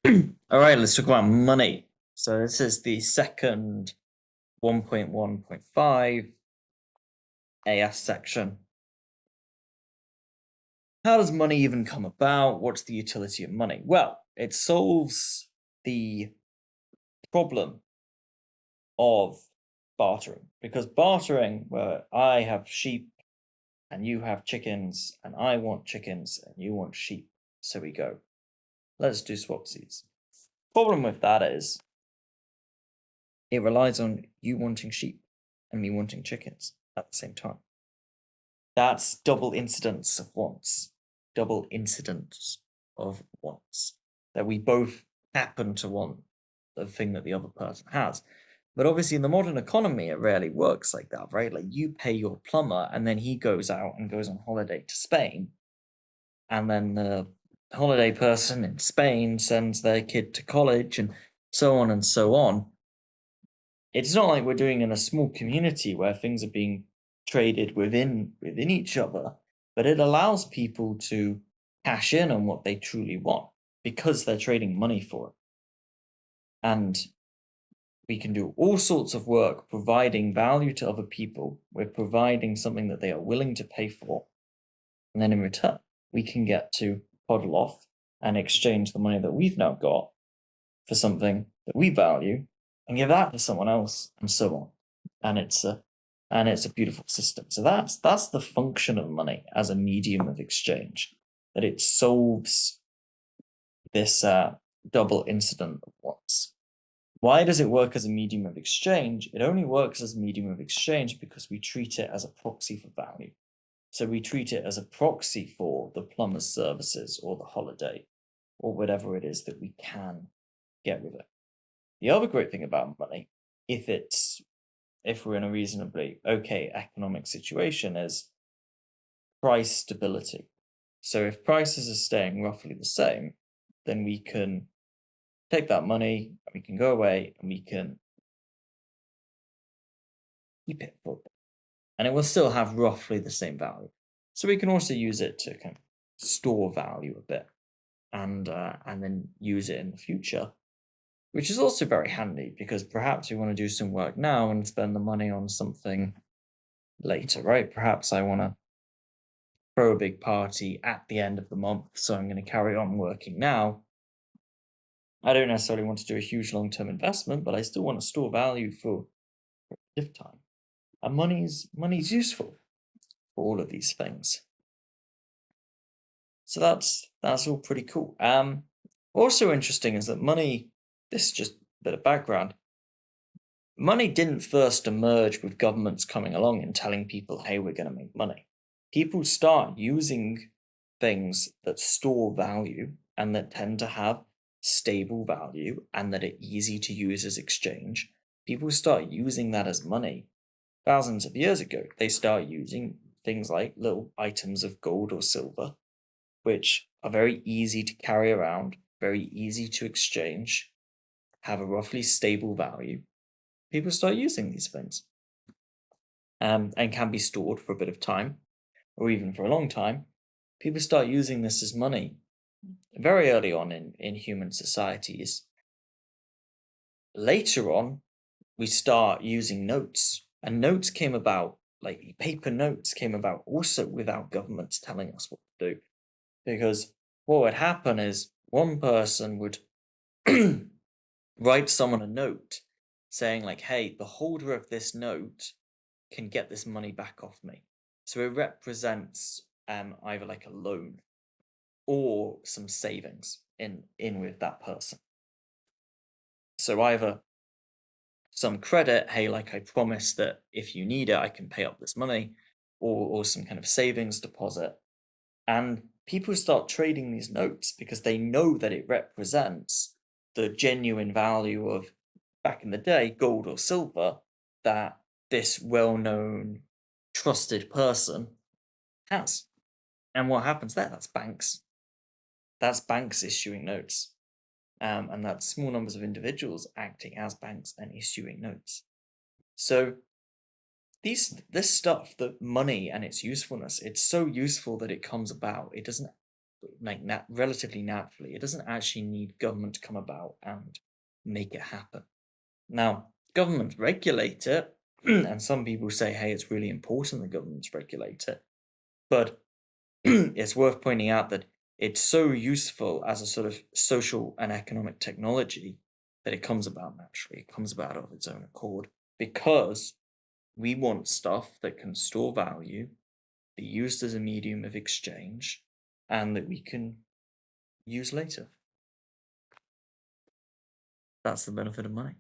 All right, let's talk about money. So this is the second 1.1.5 AS section. How does money even come about? What's the utility of money? Well, it solves the problem of bartering, because bartering, where I have sheep and you have chickens and I want chickens and you want sheep, so we go, let's do swapsies. Problem with that is it relies on you wanting sheep and me wanting chickens at the same time. That's double incidence of wants. Double incidence of wants. That we both happen to want the thing that the other person has. But obviously in the modern economy, it rarely works like that, right? Like you pay your plumber and then he goes out and goes on holiday to Spain. And then the holiday person in Spain sends their kid to college and so on and so on. It's not like we're doing in a small community where things are being traded within each other, but it allows people to cash in on what they truly want because they're trading money for it. And we can do all sorts of work providing value to other people. We're providing something that they are willing to pay for. And then in return, we can get to hodl off and exchange the money that we've now got for something that we value and give that to someone else, and so on. And it's a beautiful system. So that's the function of money as a medium of exchange, that it solves this double incident of wants. Why does it work as a medium of exchange? It only works as a medium of exchange because we treat it as a proxy for value. So we treat it as a proxy for the plumber's services or the holiday or whatever it is that we can get with it. The other great thing about money, if we're in a reasonably okay economic situation, is price stability. So if prices are staying roughly the same, then we can take that money, we can go away, and we can keep it for a bit. And it will still have roughly the same value. So we can also use it to kind of store value a bit and then use it in the future, which is also very handy because perhaps we want to do some work now and spend the money on something later, right? Perhaps I want to throw a big party at the end of the month, so I'm going to carry on working now. I don't necessarily want to do a huge long-term investment, but I still want to store value for a bit of time. And money's useful for all of these things. So that's all pretty cool. Also interesting is that money, this is just a bit of background, money didn't first emerge with governments coming along and telling people, hey, we're going to make money. People start using things that store value and that tend to have stable value and that are easy to use as exchange. People start using that as money thousands of years ago. They start using things like little items of gold or silver, which are very easy to carry around, very easy to exchange, have a roughly stable value. People start using these things and can be stored for a bit of time or even for a long time. People start using this as money very early on in human societies. Later on, we start using notes, and notes came about, like paper notes came about also without governments telling us what to do. Because what would happen is one person would write someone a note saying like, hey, the holder of this note can get this money back off me. So it represents either like a loan or some savings in with that person. So either some credit, hey, like I promise that if you need it, I can pay up this money, or some kind of savings deposit. And people start trading these notes because they know that it represents the genuine value of, back in the day, gold or silver that this well-known, trusted person has. And what happens there? That's banks. That's banks issuing notes. And that's small numbers of individuals acting as banks and issuing notes. So this stuff, the money and its usefulness, it's so useful that it comes about. It doesn't relatively naturally. It doesn't actually need government to come about and make it happen. Now, governments regulate it, and some people say, hey, it's really important that governments regulate it. But it's worth pointing out that it's so useful as a sort of social and economic technology that it comes about naturally. It comes about of its own accord because we want stuff that can store value, be used as a medium of exchange, and that we can use later. That's the benefit of money.